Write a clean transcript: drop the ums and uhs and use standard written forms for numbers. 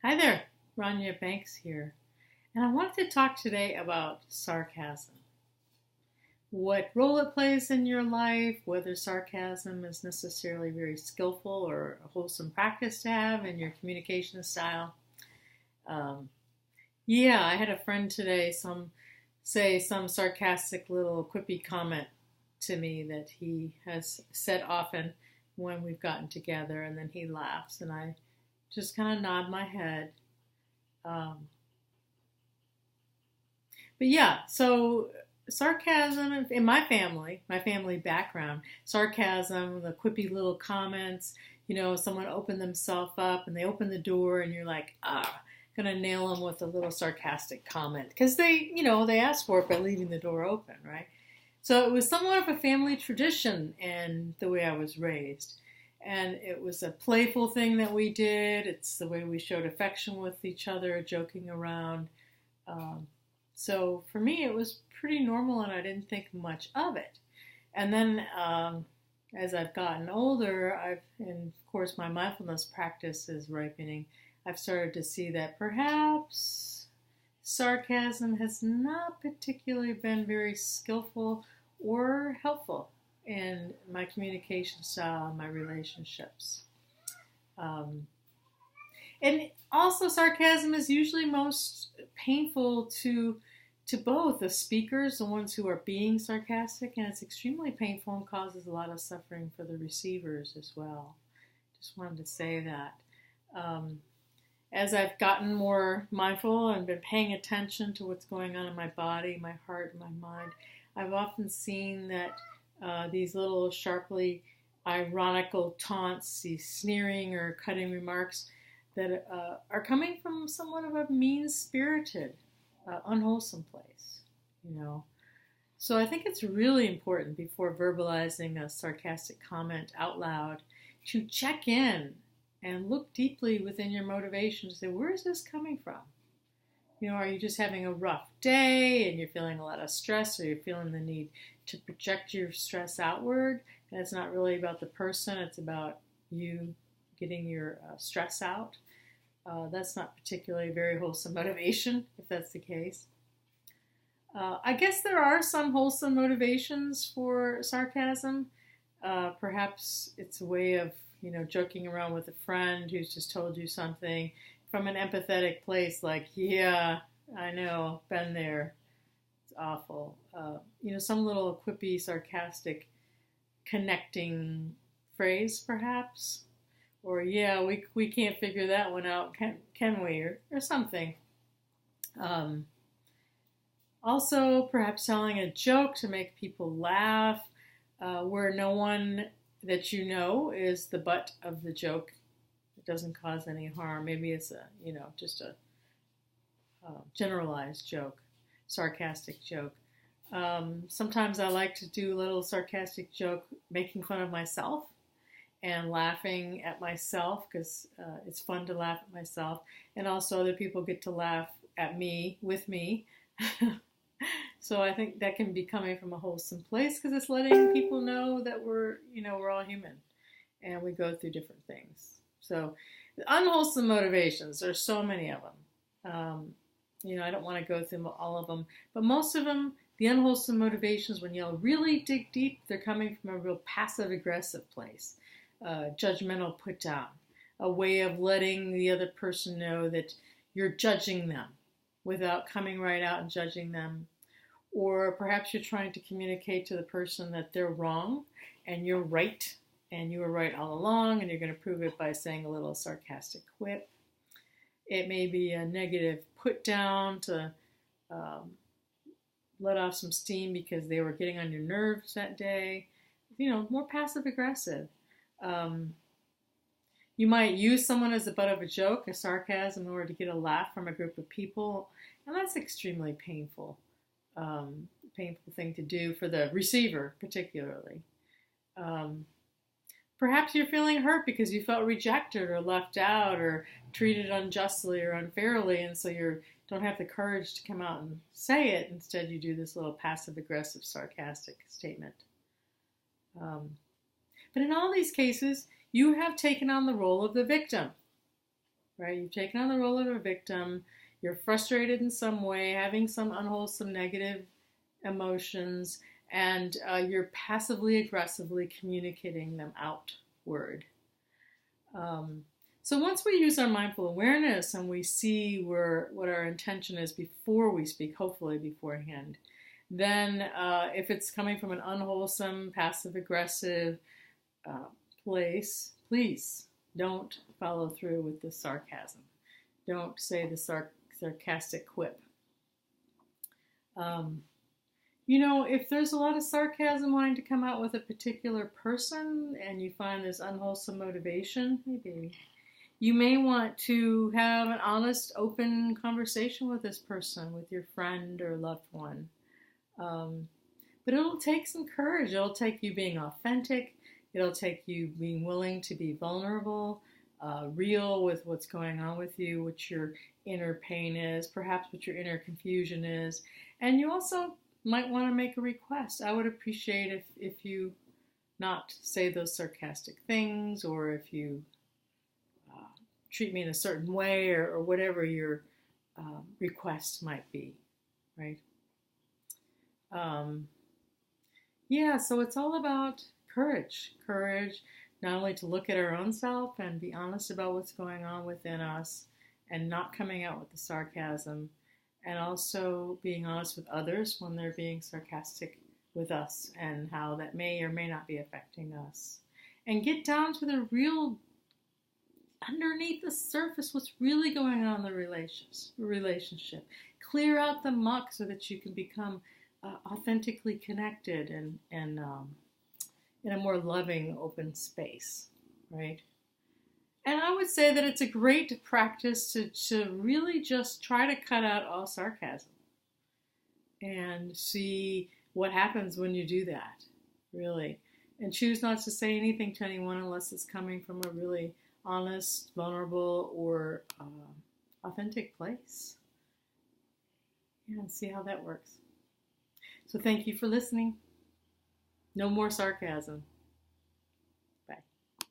Hi there, Rania Banks here, and I wanted to talk today about sarcasm. What role it plays in your life, whether sarcasm is necessarily very skillful or a wholesome practice to have in your communication style. Um, yeah, I had a friend today say some sarcastic little quippy comment to me that he has said often when we've gotten together, and then he laughs, and I just kind of nod my head. Um, But yeah, so sarcasm in my family background, sarcasm, the quippy little comments, someone opened themselves up and they open the door and you're like, gonna nail them with a little sarcastic comment because they asked for it by leaving the door open, right? So it was somewhat of a family tradition and the way I was raised. And it was a playful thing that we did. It's the way we showed affection with each other, joking around. Um, so for me, it was pretty normal, and I didn't think much of it. And then as I've gotten older, and of course, my mindfulness practice is ripening. I've started to see that perhaps sarcasm has not particularly been very skillful or helpful in my communication style and my relationships. Um, and also, sarcasm is usually most painful to both the speakers, the ones who are being sarcastic, and it's extremely painful and causes a lot of suffering for the receivers as well. Just wanted to say that. Um, as I've gotten more mindful and been paying attention to what's going on in my body, my heart, my mind, I've often seen that these little sharply ironical taunts, these sneering or cutting remarks that are coming from somewhat of a mean-spirited, unwholesome place, you know. So I think it's really important before verbalizing a sarcastic comment out loud to check in and look deeply within your motivation to say, where is this coming from? Are you just having a rough day and you're feeling a lot of stress, or you're feeling the need to project your stress outward? And it's not really about the person, it's about you getting your stress out. That's not particularly very wholesome motivation, if that's the case. I guess there are some wholesome motivations for sarcasm. Perhaps it's a way of, joking around with a friend who's just told you something from an empathetic place, like, yeah, I know, been there. It's awful. Some little quippy, sarcastic, connecting phrase, perhaps. Or, yeah, we can't figure that one out, can we? Or something. Um, Also, perhaps telling a joke to make people laugh, where no one that you know is the butt of the joke. It doesn't cause any harm. Maybe it's just a generalized joke, sarcastic joke. Sometimes I like to do a little sarcastic joke making fun of myself and laughing at myself because it's fun to laugh at myself. And also other people get to laugh at me, with me. So I think that can be coming from a wholesome place because it's letting people know that we're all human and we go through different things. So unwholesome motivations, there's so many of them. I don't want to go through all of them, but most of them, the unwholesome motivations, when you really dig deep, they're coming from a real passive aggressive place, judgmental put down, a way of letting the other person know that you're judging them without coming right out and judging them. Or perhaps you're trying to communicate to the person that they're wrong and you're right, and you were right all along, and you're going to prove it by saying a little sarcastic quip. It may be a negative put down to um, let off some steam because they were getting on your nerves that day. More passive aggressive. Um, you might use someone as the butt of a joke, a sarcasm, in order to get a laugh from a group of people, and that's extremely painful. Painful thing to do for the receiver, particularly. Um, Perhaps you're feeling hurt because you felt rejected or left out or treated unjustly or unfairly, and so you don't have the courage to come out and say it. Instead, you do this little passive-aggressive, sarcastic statement. But in all these cases, you have taken on the role of the victim. right? You've taken on the role of a victim. You're frustrated in some way, having some unwholesome negative emotions, and you're passively aggressively communicating them outward. So once we use our mindful awareness and we see what our intention is before we speak, hopefully beforehand, then if it's coming from an unwholesome, passive-aggressive place, please don't follow through with the sarcasm. Don't say the sarcastic quip. If there's a lot of sarcasm wanting to come out with a particular person and you find there's unwholesome motivation, hey baby, you may want to have an honest, open conversation with this person, with your friend or loved one. But it'll take some courage. It'll take you being authentic. It'll take you being willing to be vulnerable, real with what's going on with you, what your inner pain is, perhaps what your inner confusion is. And you also might want to make a request. I would appreciate if you not say those sarcastic things, or if you treat me in a certain way, or whatever your request might be, right? So it's all about courage. Courage not only to look at our own self and be honest about what's going on within us and not coming out with the sarcasm, and also being honest with others when they're being sarcastic with us and how that may or may not be affecting us. And get down to the real, underneath the surface, what's really going on in the relationship. Clear out the muck so that you can become authentically connected and in a more loving, open space, right? And I would say that it's a great practice to really just try to cut out all sarcasm and see what happens when you do that, really. And choose not to say anything to anyone unless it's coming from a really honest, vulnerable, or authentic place. And see how that works. So thank you for listening. No more sarcasm.